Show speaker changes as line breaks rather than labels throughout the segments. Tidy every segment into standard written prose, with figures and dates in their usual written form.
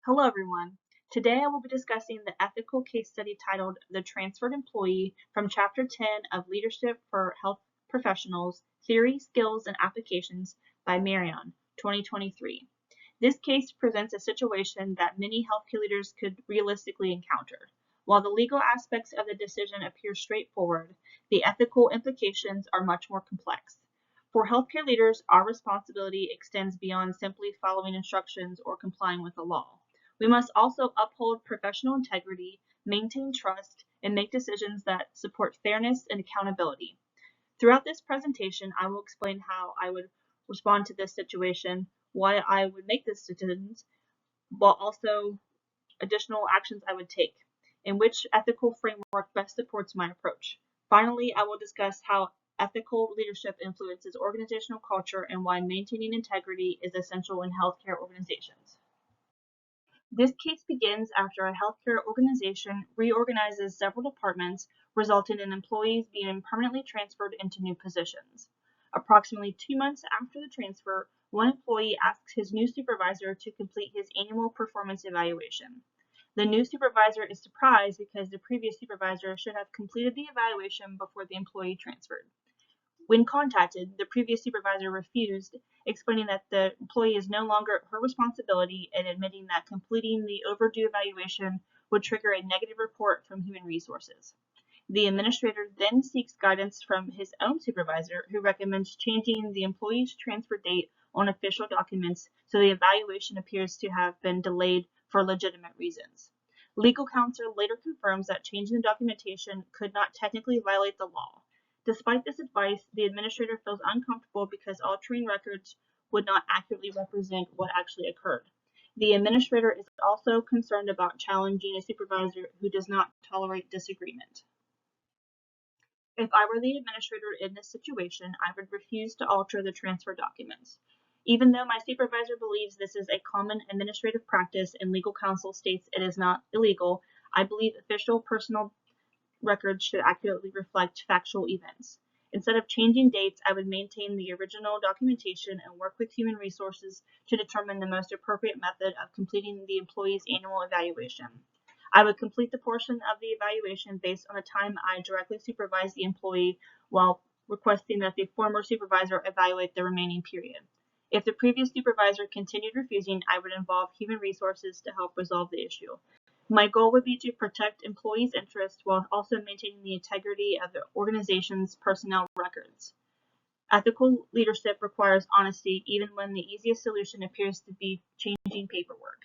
Hello everyone. Today I will be discussing the ethical case study titled The Transferred Employee from Chapter 10 of Leadership for Health Professionals, Theory, Skills, and Applications by Marion, 2023. This case presents a situation that many healthcare leaders could realistically encounter. While the legal aspects of the decision appear straightforward, the ethical implications are much more complex. For healthcare leaders, our responsibility extends beyond simply following instructions or complying with the law. We must also uphold professional integrity, maintain trust, and make decisions that support fairness and accountability. Throughout this presentation, I will explain how I would respond to this situation, why I would make these decisions, while also additional actions I would take, and which ethical framework best supports my approach. Finally, I will discuss how ethical leadership influences organizational culture and why maintaining integrity is essential in healthcare organizations. This case begins after a healthcare organization reorganizes several departments, resulting in employees being permanently transferred into new positions. Approximately 2 months after the transfer, one employee asks his new supervisor to complete his annual performance evaluation. The new supervisor is surprised because the previous supervisor should have completed the evaluation before the employee transferred. When contacted, the previous supervisor refused, explaining that the employee is no longer her responsibility and admitting that completing the overdue evaluation would trigger a negative report from Human Resources. The administrator then seeks guidance from his own supervisor, who recommends changing the employee's transfer date on official documents so the evaluation appears to have been delayed for legitimate reasons. Legal counsel later confirms that changing the documentation could not technically violate the law. Despite this advice, the administrator feels uncomfortable because altering records would not accurately represent what actually occurred. The administrator is also concerned about challenging a supervisor who does not tolerate disagreement. If I were the administrator in this situation, I would refuse to alter the transfer documents. Even though my supervisor believes this is a common administrative practice and legal counsel states it is not illegal, I believe official personal records should accurately reflect factual events. Instead of changing dates, I would maintain the original documentation and work with Human Resources to determine the most appropriate method of completing the employee's annual evaluation. I would complete the portion of the evaluation based on the time I directly supervise the employee while requesting that the former supervisor evaluate the remaining period. If the previous supervisor continued refusing, I would involve Human Resources to help resolve the issue. My goal would be to protect employees' interests while also maintaining the integrity of the organization's personnel records. Ethical leadership requires honesty even when the easiest solution appears to be changing paperwork.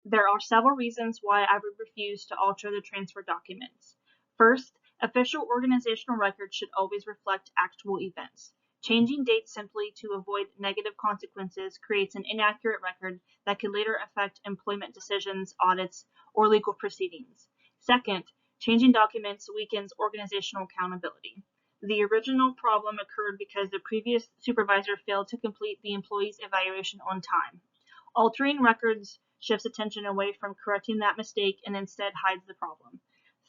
There are several reasons why I would refuse to alter the transfer documents. First, official organizational records should always reflect actual events. Changing dates simply to avoid negative consequences creates an inaccurate record that could later affect employment decisions, audits, or legal proceedings. Second, changing documents weakens organizational accountability. The original problem occurred because the previous supervisor failed to complete the employee's evaluation on time. Altering records shifts attention away from correcting that mistake and instead hides the problem.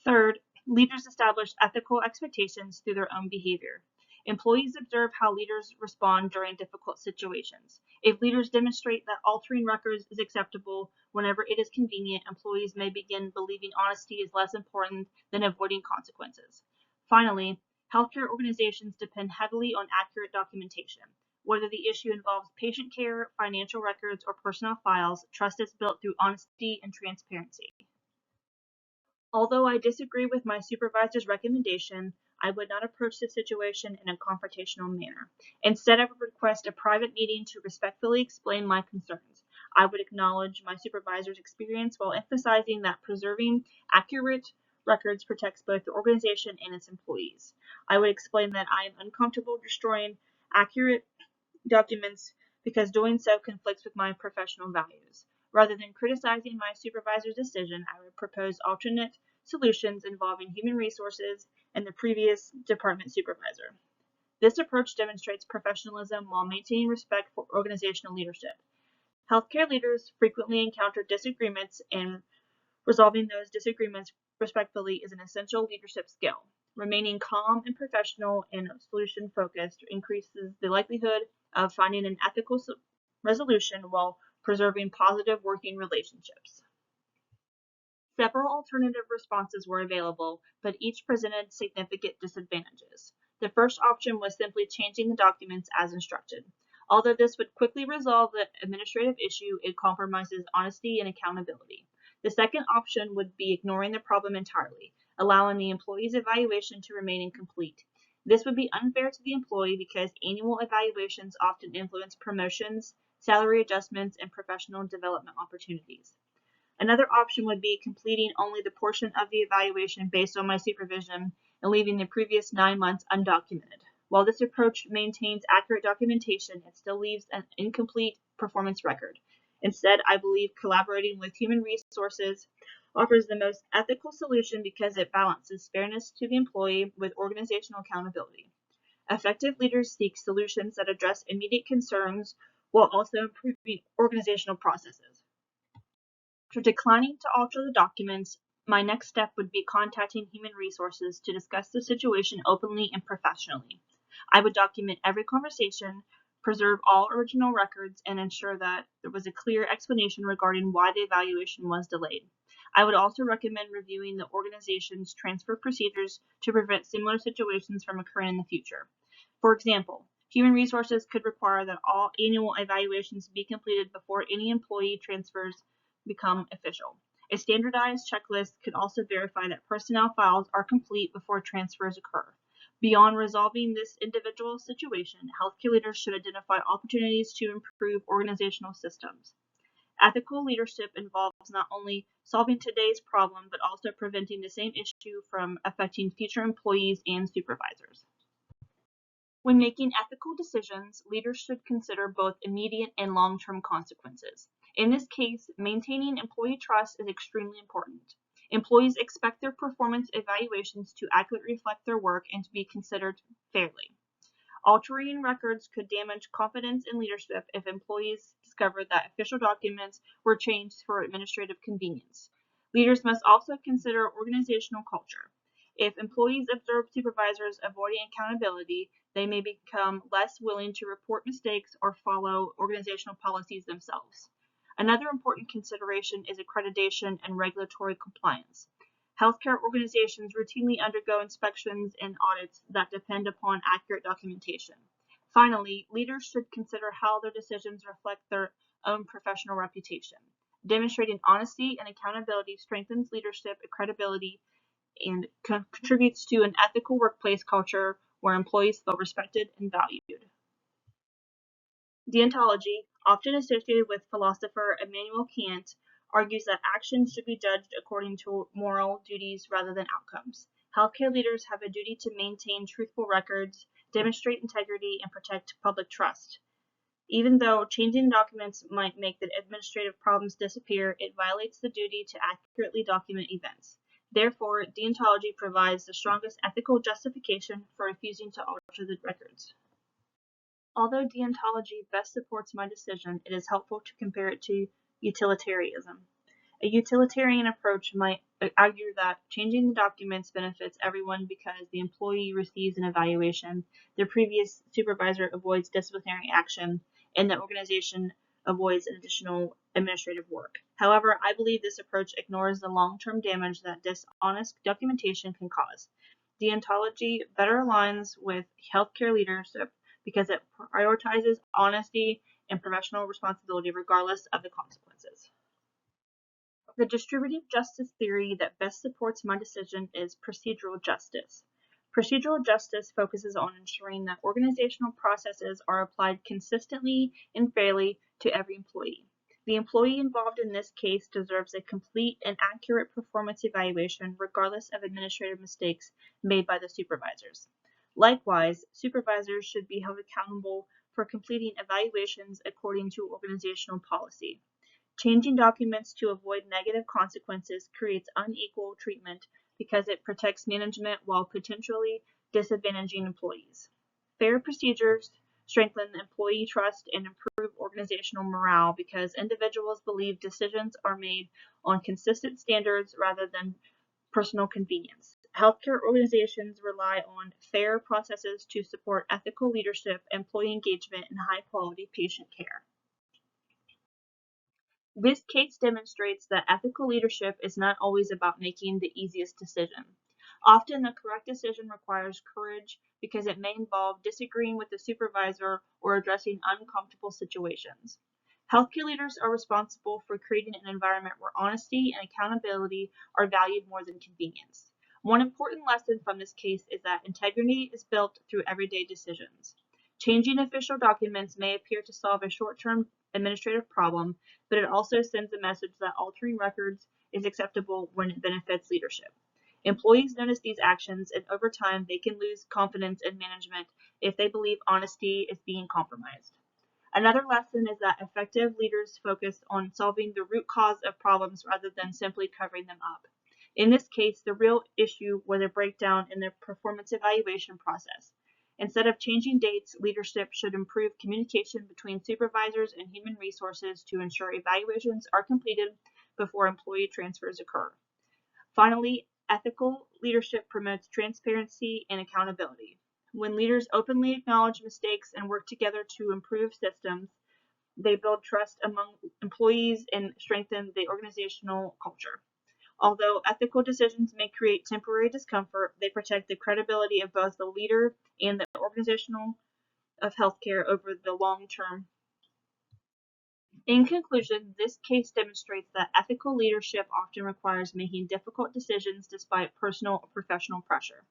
Third, leaders establish ethical expectations through their own behavior. Employees observe how leaders respond during difficult situations. If leaders demonstrate that altering records is acceptable whenever it is convenient, employees may begin believing honesty is less important than avoiding consequences. Finally, healthcare organizations depend heavily on accurate documentation. Whether the issue involves patient care, financial records, or personnel files, trust is built through honesty and transparency. Although I disagree with my supervisor's recommendation, I would not approach the situation in a confrontational manner. Instead, I would request a private meeting to respectfully explain my concerns. I would acknowledge my supervisor's experience while emphasizing that preserving accurate records protects both the organization and its employees. I would explain that I am uncomfortable destroying accurate documents because doing so conflicts with my professional values. Rather than criticizing my supervisor's decision, I would propose alternate solutions involving Human Resources and the previous department supervisor. This approach demonstrates professionalism while maintaining respect for organizational leadership. Healthcare leaders frequently encounter disagreements, and resolving those disagreements respectfully is an essential leadership skill. Remaining calm and professional and solution-focused increases the likelihood of finding an ethical resolution while preserving positive working relationships. Several alternative responses were available, but each presented significant disadvantages. The first option was simply changing the documents as instructed. Although this would quickly resolve the administrative issue, it compromises honesty and accountability. The second option would be ignoring the problem entirely, allowing the employee's evaluation to remain incomplete. This would be unfair to the employee because annual evaluations often influence promotions, salary adjustments, and professional development opportunities. Another option would be completing only the portion of the evaluation based on my supervision and leaving the previous 9 months undocumented. While this approach maintains accurate documentation, it still leaves an incomplete performance record. Instead, I believe collaborating with human resources offers the most ethical solution because it balances fairness to the employee with organizational accountability. Effective leaders seek solutions that address immediate concerns while also improving organizational processes. After declining to alter the documents, my next step would be contacting Human Resources to discuss the situation openly and professionally. I would document every conversation, preserve all original records, and ensure that there was a clear explanation regarding why the evaluation was delayed. I would also recommend reviewing the organization's transfer procedures to prevent similar situations from occurring in the future. For example, Human Resources could require that all annual evaluations be completed before any employee transfers become official. A standardized checklist could also verify that personnel files are complete before transfers occur. Beyond resolving this individual situation, healthcare leaders should identify opportunities to improve organizational systems. Ethical leadership involves not only solving today's problem, but also preventing the same issue from affecting future employees and supervisors. When making ethical decisions, leaders should consider both immediate and long-term consequences. In this case, maintaining employee trust is extremely important. Employees expect their performance evaluations to accurately reflect their work and to be considered fairly. Altering records could damage confidence in leadership if employees discovered that official documents were changed for administrative convenience. Leaders must also consider organizational culture. If employees observe supervisors avoiding accountability, they may become less willing to report mistakes or follow organizational policies themselves. Another important consideration is accreditation and regulatory compliance. Healthcare organizations routinely undergo inspections and audits that depend upon accurate documentation. Finally, leaders should consider how their decisions reflect their own professional reputation. Demonstrating honesty and accountability strengthens leadership credibility and contributes to an ethical workplace culture where employees feel respected and valued. Deontology, often associated with philosopher Immanuel Kant, argues that actions should be judged according to moral duties rather than outcomes. Healthcare leaders have a duty to maintain truthful records, demonstrate integrity, and protect public trust. Even though changing documents might make the administrative problems disappear, it violates the duty to accurately document events. Therefore, deontology provides the strongest ethical justification for refusing to alter the records. Although deontology best supports my decision, it is helpful to compare it to utilitarianism. A utilitarian approach might argue that changing the documents benefits everyone because the employee receives an evaluation, their previous supervisor avoids disciplinary action, and the organization avoids additional administrative work. However, I believe this approach ignores the long-term damage that dishonest documentation can cause. Deontology better aligns with healthcare leadership because it prioritizes honesty and professional responsibility regardless of the consequences. The distributive justice theory that best supports my decision is procedural justice. Procedural justice focuses on ensuring that organizational processes are applied consistently and fairly to every employee. The employee involved in this case deserves a complete and accurate performance evaluation regardless of administrative mistakes made by the supervisors. Likewise, supervisors should be held accountable for completing evaluations according to organizational policy. Changing documents to avoid negative consequences creates unequal treatment because it protects management while potentially disadvantaging employees. Fair procedures strengthen employee trust and improve organizational morale because individuals believe decisions are made on consistent standards rather than personal convenience. Healthcare organizations rely on fair processes to support ethical leadership, employee engagement, and high-quality patient care. This case demonstrates that ethical leadership is not always about making the easiest decision. Often, the correct decision requires courage because it may involve disagreeing with the supervisor or addressing uncomfortable situations. Healthcare leaders are responsible for creating an environment where honesty and accountability are valued more than convenience. One important lesson from this case is that integrity is built through everyday decisions. Changing official documents may appear to solve a short term administrative problem, but it also sends a message that altering records is acceptable when it benefits leadership. Employees notice these actions, and over time, they can lose confidence in management if they believe honesty is being compromised. Another lesson is that effective leaders focus on solving the root cause of problems rather than simply covering them up. In this case, the real issue was a breakdown in the performance evaluation process. Instead of changing dates, leadership should improve communication between supervisors and human resources to ensure evaluations are completed before employee transfers occur. Finally, ethical leadership promotes transparency and accountability. When leaders openly acknowledge mistakes and work together to improve systems, they build trust among employees and strengthen the organizational culture. Although ethical decisions may create temporary discomfort, they protect the credibility of both the leader and the organizational of healthcare over the long term. In conclusion, this case demonstrates that ethical leadership often requires making difficult decisions despite personal or professional pressure.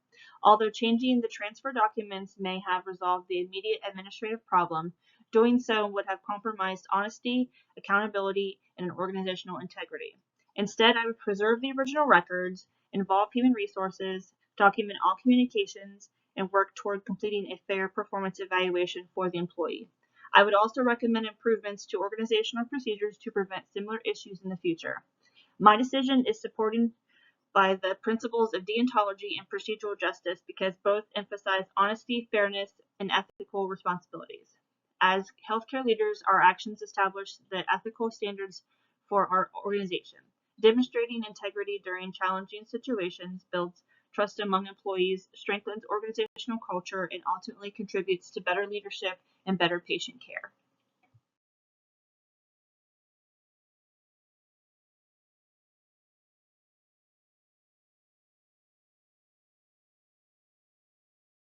Although changing the transfer documents may have resolved the immediate administrative problem, doing so would have compromised honesty, accountability, and organizational integrity. Instead, I would preserve the original records, involve human resources, document all communications, and work toward completing a fair performance evaluation for the employee. I would also recommend improvements to organizational procedures to prevent similar issues in the future. My decision is supported by the principles of deontology and procedural justice because both emphasize honesty, fairness, and ethical responsibilities. As healthcare leaders, our actions establish the ethical standards for our organization. Demonstrating integrity during challenging situations builds trust among employees, strengthens organizational culture, and ultimately contributes to better leadership and better patient care.